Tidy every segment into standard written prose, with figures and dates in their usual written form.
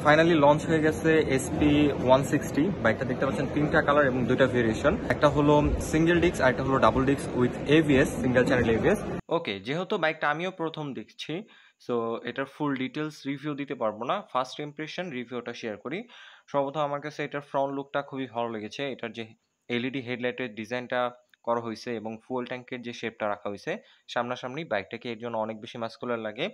Finally launch হয়ে গেছে SP 160 বাইকটা দেখতে পাচ্ছেন তিনটা কালার এবং দুইটা ভেরিয়েশন। একটা হলো সিঙ্গেল ডিস্ক আর একটা হলো double disc with ABS, single channel ABS. Okay, যেহেতু বাইকটা আমিও প্রথম দেখছি, সো এটার ফুল ডিটেলস রিভিউ দিতে পারবো না। ফার্স্ট ইমপ্রেশন রিভিউটা শেয়ার করি। সর্বপ্রথম আমার কাছে এটার ফ্রন্ট লুকটা খুবই ভালো লেগেছে। এটার যে এলইডি হেডলাইটের ডিজাইনটা করা হয়েছে এবং ফুয়েল ট্যাঙ্কের যে শেপটা রাখা হয়েছে সামনাসামনি, বাইকটাকে এর জন্য অনেক বেশি মাস্কুলার লাগে।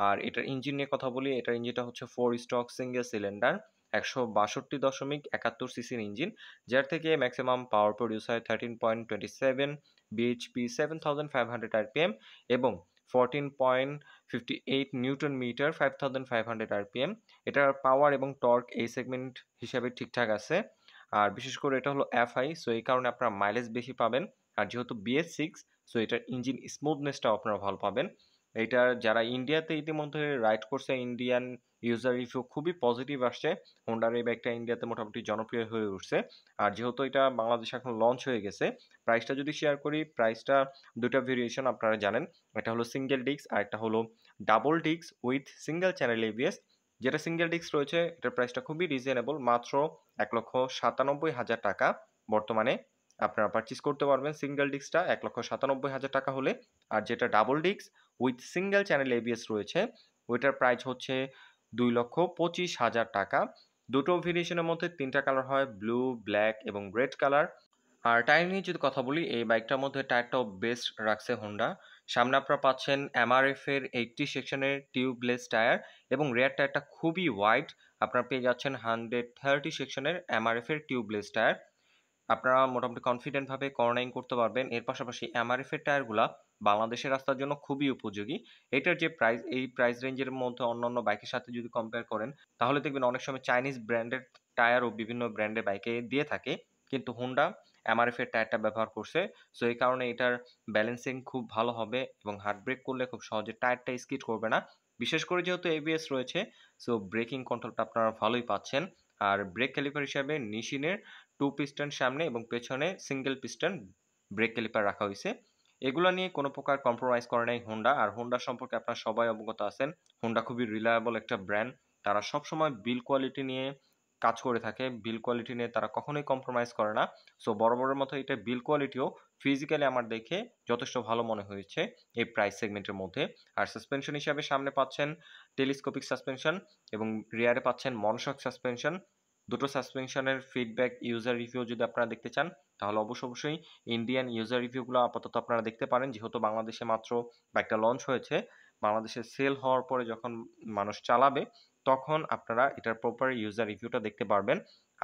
আর এটার ইঞ্জিন নিয়ে কথা বলি, এটার ইঞ্জিনটা হচ্ছে 4 স্ট্রোক সিঙ্গেল সিলিন্ডার 162.74 সিসির ইঞ্জিন, যার থেকে ম্যাক্সিমাম পাওয়ার প্রডিউস হয় 13.27 বিএইচপি 7500 আরপিএম এবং 14.58 নিউটন মিটার 5500 আরপিএম। এটার পাওয়ার এবং টর্ক এই সেগমেন্ট হিসাবে ঠিকঠাক আছে। আর বিশেষ করে এটা হলো এফআই, সো এই কারণে আপনারা মাইলেজ বেশি পাবেন। আর যেহেতু BS6, সো এটার ইঞ্জিন স্মুথনেসটাও আপনারা ভালো পাবেন। এইটার যারা ইন্ডিয়াতে ইতিমধ্যে রাইড করছে, ইন্ডিয়ান ইউজার রিভিউ খুবই পজিটিভ আসছে। হোন্ডার এই বাইকটা ইন্ডিয়াতে মোটামুটি জনপ্রিয় হয়ে উঠছে। আর যেহেতু এটা বাংলাদেশে এখন লঞ্চ হয়ে গেছে, প্রাইসটা যদি শেয়ার করি, প্রাইসটা দুটা ভেরিয়েশন আপনারা জানেন। একটা হলো সিঙ্গেল ডিস্ক আর একটা হলো double disc with single channel ABS. যেটা সিঙ্গেল ডিস্ক রয়েছে এটার প্রাইসটা খুবই রিজনেবল, মাত্র 1,97,000 টাকা বর্তমানে আপনারা পারচেজ করতে পারবেন। সিঙ্গেল ডিস্কটা 1,97,000 টাকা হলে, আর যেটা double disc with single channel ABS রয়েছে ওইটার প্রাইস হচ্ছে 2,25,000 টাকা। দুটো ভেরিয়েশনের মধ্যে তিনটা কালার হয়, ব্লু, ব্ল্যাক এবং রেড কালার। আর টায়ার নিয়ে যদি কথা বলি, এই বাইকটার মধ্যে টায়ারটাও বেস্ট রাখছে হোন্ডা। সামনে আপনারা পাচ্ছেন এমআরএফ এর 80 সেকশনের টিউবলেস টায়ার এবং রেয়ার টায়ারটা খুবই ওয়াইড। আপনারা পেয়ে যাচ্ছেন 130 সেকশনের এমআরএফ এর টিউবলেস টায়ার। আপনারা মোটামুটি কনফিডেন্ট ভাবে কর্নারিং করতে পারবেন। এর পাশাপাশি এমআরএফ এর টায়ারগুলা বাংলাদেশের রাস্তার জন্য খুবই উপযোগী। এটার যে প্রাইস, এই প্রাইস রেঞ্জের মধ্যে অন্যান্য বাইকের সাথে যদি কম্পেয়ার করেন, তাহলে দেখবেন অনেক সময় চাইনিজ ব্র্যান্ডের টায়ারও বিভিন্ন ব্র্যান্ডের বাইকে দিয়ে থাকে, কিন্তু হোন্ডা এমআরএফ এর টায়ারটা ব্যবহার করছে। সো এই কারণে এটার ব্যালেন্সিং খুব ভালো হবে এবং হার্ড ব্রেক করলে খুব সহজে টায়ারটা স্কিড করবে না। বিশেষ করে যেহেতু এবিএস রয়েছে, সো ব্রেকিং কন্ট্রোলটা আপনারা ভালোই পাচ্ছেন। আর ব্রেক ক্যালিপার হিসাবে নিশিনের 2 পিস্টন সামনে এবং পেছনে সিঙ্গেল পিস্টন ব্রেক ক্যালিপার রাখা হয়েছে। এগুলো নিয়ে কোনো প্রকার কম্প্রোমাইজ করে নাই হোন্ডা। আর হোন্ডা সম্পর্কে আপনারা সবাই অবগত আছেন, হোন্ডা খুবই রিলায়েবল একটা ব্র্যান্ড। তারা সবসময় বিল কোয়ালিটি নিয়ে কাজ করে থাকে, বিল কোয়ালিটি নিয়ে তারা কখনোই কম্প্রোমাইজ করে না। সো বরাবরের মতো এটা বিল কোয়ালিটিও ফিজিক্যালি আমার দেখে যথেষ্ট ভালো মনে হয়েছে এই প্রাইস সেগমেন্টের মধ্যে। আর সাসপেনশন হিসাবে সামনে পাচ্ছেন টেলিস্কোপিক সাসপেনশন এবং রিয়ারে পাচ্ছেন মনোশক সাসপেনশন। দুটো সাসপেনশনের ফিডব্যাক ইউজার রিভিউ যদি আপনারা দেখতে চান, তাহলে অবশ্যই ইন্ডিয়ান ইউজার রিভিউগুলো আপাতত আপনারা দেখতে পারেন। যেহেতু বাংলাদেশে মাত্র বাইকটা লঞ্চ হয়েছে, বাংলাদেশে সেল হওয়ার পরে যখন মানুষ চালাবে তখন আপনারা এটার প্রপার ইউজার রিভিউটা দেখতে পারবেন।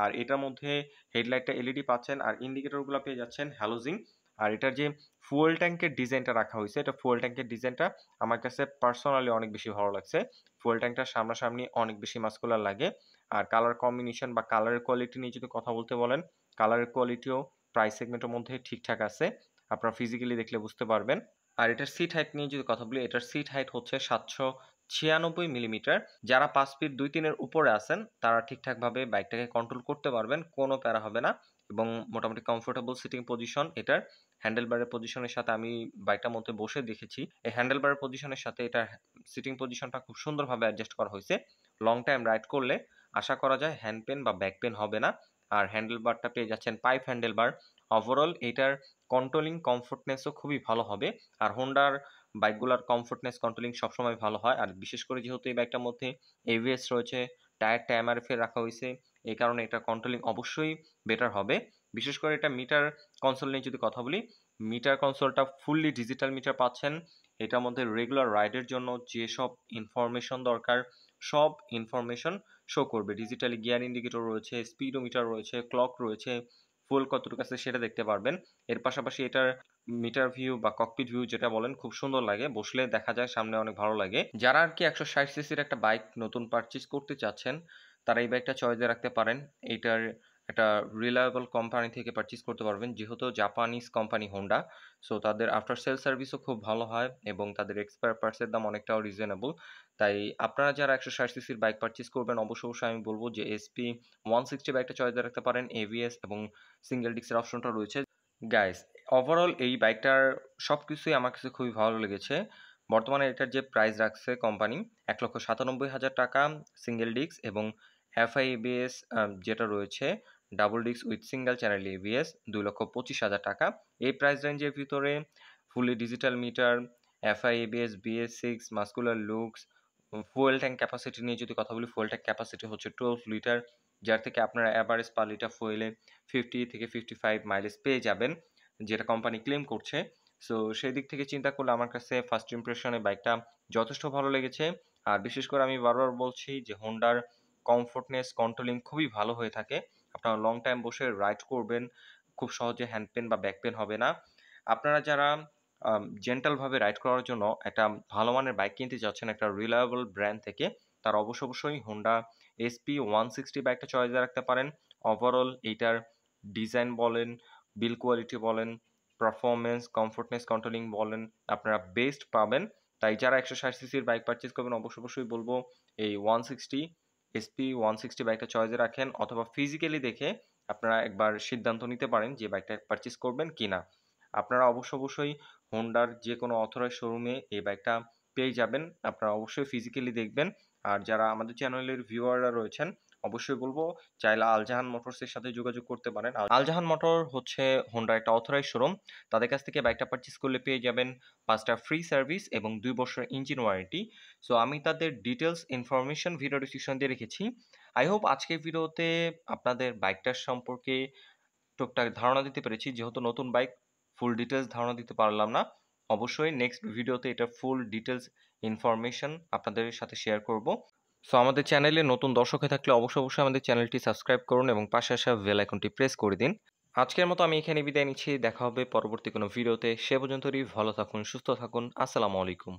আর এটার মধ্যে হেডলাইটটা এলইডি পাচ্ছেন আর ইন্ডিকেটরগুলো পেয়ে যাচ্ছেন হ্যালোজিন। আর এটার যে ফুয়েল ট্যাঙ্কের ডিজাইনটা রাখা হয়েছে, এটা ফুয়েল ট্যাঙ্কের ডিজাইনটা আমার কাছে পার্সোনালি অনেক বেশি ভালো লাগছে। ফুয়েল ট্যাঙ্কটা সামনাসামনি অনেক বেশি মাস্কুলার লাগে। আর কালার কম্বিনেশন বা কালারের কোয়ালিটি নিয়ে যদি কথা বলতে বলেন, কালারের কোয়ালিটিও প্রাইস সেগমেন্টের মধ্যে ঠিকঠাক আছে, আপনারা ফিজিক্যালি দেখলে বুঝতে পারবেন। আর এটার সিট হাইট নিয়ে যদি কথা বলি, এটার সিট হাইট হচ্ছে 796 মিলিমিটার। যারা 5 ফিট 2-3 উপরে আছেন তারা ঠিকঠাকভাবে বাইকটাকে কন্ট্রোল করতে পারবেন, কোনো প্যারা হবে না এবং মোটামুটি কমফোর্টেবল সিটিং পজিশন। এটার হ্যান্ডেলবারের পজিশনের সাথে আমি বাইকটার মধ্যে বসে দেখেছি, এই হ্যান্ডেলবারের পজিশনের সাথে এটার সিটিং পজিশনটা খুব সুন্দরভাবে অ্যাডজাস্ট করা হয়েছে। লং টাইম রাইড করলে আশা করা যায় হ্যান্ড পেন বা ব্যাক পেন হবে না। আর হ্যান্ডেলবারটা পেয়ে যাচ্ছেন পাইপ হ্যান্ডেলবার। ওভারঅল এটার কন্ট্রোলিং কমফোর্টনেসও খুবই ভালো হবে। আর হোন্ডার বাইকগুলোর কমফোর্টনেস কন্ট্রোলিং সবসময় ভালো হয়। আর বিশেষ করে যেহেতু এই বাইকটার মধ্যে এভিএস রয়েছে, টায়ারটা এমআরএফ এর রাখা হয়েছে, এই কারণে এটা কন্ট্রোলিং অবশ্যই বেটার হবে। বিশেষ করে এটা মিটার কনসোল নিয়ে যদি কথা বলি, মিটার কনসোলটা ফুললি ডিজিটাল মিটার পাচ্ছেন। এটার মধ্যে রেগুলার রাইডের জন্য যেসব ইনফরমেশন দরকার সব ইনফরমেশন শো করবে। ডিজিটালি গিয়ার ইন্ডিকেটর রয়েছে, স্পিডোমিটার রয়েছে, ক্লক রয়েছে, ফুল কতটুকু আছে সেটা দেখতে পারবেন। এর পাশাপাশি এটার মিটার ভিউ বা ককপিট ভিউ যেটা বলেন খুব সুন্দর লাগে, বসলে দেখা যায় সামনে অনেক ভালো লাগে। যারা আর কি 160 সিসির একটা বাইক নতুন পারচেজ করতে চাচ্ছেন, তারা এই বাইকটা চয়েসে রাখতে পারেন। এইটার একটা রিলায়েবল কোম্পানি থেকে পারচেজ করতে পারবেন, যেহেতু জাপানিজ কোম্পানি হোন্ডা, সো তাদের আফটার সেল সার্ভিসও খুব ভালো হয় এবং তাদের এক্সপায়ার পার্টসের দাম অনেকটাও রিজনেবল। তাই আপনারা যারা 160 সিসির বাইক পারচেজ করবেন, অবশ্যই আমি বলবো যে এসপি 160 বাইকটা চয়েসে রাখতে পারেন। এভিএস এবং সিঙ্গেল ডিস্কের অপশনটা রয়েছে। গাইস, ওভারঅল এই বাইকটার সবকিছুই আমার কাছে খুবই ভালো লেগেছে। বর্তমানে এটার যে প্রাইস রাখছে কোম্পানি 1,97,000 টাকা সিঙ্গেল ডিস্ক এবং এফআই এবিএস যেটা রয়েছে double disc with single channel ABS 2,25,000 টাকা। এই প্রাইস রেঞ্জের ভিতরে fully digital meter, FI ABS, BS6, muscular looks, fuel tank capacity নিয়ে যদি কথা বলি, ফুয়েল ট্যাঙ্ক ক্যাপাসিটি হচ্ছে 12 লিটার, যার থেকে আপনারা অ্যাভারেজ পার লিটার ফুয়েলে 50 থেকে 55 মাইলেজ পেয়ে যাবেন, যেটা কোম্পানি ক্লেম করছে। সো সেই দিক থেকে চিন্তা করলে আমার কাছে ফার্স্ট ইমপ্রেশনে বাইকটা যথেষ্ট ভালো লেগেছে। আর বিশেষ করে আমি বারবার বলছি যে হোন্ডার কমফোর্টনেস, কন্ট্রোলিং খুবই ভালো হয়ে থাকে। আপনারা লং টাইম বসে রাইড করবেন, খুব সহজে হ্যান্ড পেন বা ব্যাক পেন হবে না। আপনারা যারা জেন্টালভাবে রাইড করার জন্য একটা ভালো মানের বাইক কিনতে চাচ্ছেন একটা রিলায়েবল ব্র্যান্ড থেকে, তারা অবশ্যই হোন্ডা SP160 বাইকটা চয়েসে রাখতে পারেন। ওভারঅল এইটার ডিজাইন বলেন, বিল্ড কোয়ালিটি বলেন, পারফরম্যান্স, কমফোর্টনেস, কন্ট্রোলিং বলেন, আপনারা বেস্ট পাবেন। তাই যারা 160 সিসির বাইক পারচেজ করবেন অবশ্যই বলবো এই 160 SP160 বাইকটা চয়েসে রাখেন, অথবা ফিজিক্যালি দেখে আপনারা একবার সিদ্ধান্ত নিতে পারেন যে বাইকটা পারচেজ করবেন কিনা। আপনারা অবশ্যই হোন্ডার যে কোনো অথরাইজড শোরুমে এই বাইকটা পেয়ে যাবেন। আপনারা অবশ্যই ফিজিক্যালি দেখবেন। আর যারা আমাদের চ্যানেলের ভিউয়াররা রয়েছেন অবশ্যই বলবো চাইলে আলজাহান মোটরসের সাথে যোগাযোগ করতে পারেন। আলজাহান মোটর হচ্ছে হোন্ডার একটা অথরাইজড শোরুম। তাদের কাছ থেকে বাইকটা পারচেজ করলে পেয়ে যাবেন 5টা ফ্রি সার্ভিস এবং 2 বছরের ইঞ্জিন ওয়ারেন্টি। সো আমি তাদের ডিটেলস ইনফরমেশন ভিডিও ডিসক্রিপশন দিয়ে রেখেছি। আই হোপ আজকের ভিডিওতে আপনাদের বাইকটার সম্পর্কে টুকটাক ধারণা দিতে পেরেছি। যেহেতু নতুন বাইক, ফুল ডিটেলস ধারণা দিতে পারলাম না। অবশ্যই নেক্সট ভিডিওতে এটা ফুল ডিটেলস ইনফরমেশন আপনাদের সাথে শেয়ার করব। সো আমাদের চ্যানেলে নতুন দর্শক হয়ে থাকলে অবশ্যই আমাদের চ্যানেলটি সাবস্ক্রাইব করুন এবং পাশে আসা বেল আইকনটি প্রেস করে দিন। আজকের মতো আমি এখানে বিদায় নিচ্ছি। দেখা হবে পরবর্তী কোনো ভিডিওতে। সে পর্যন্তই ভালো থাকুন, সুস্থ থাকুন। আসসালামু আলাইকুম।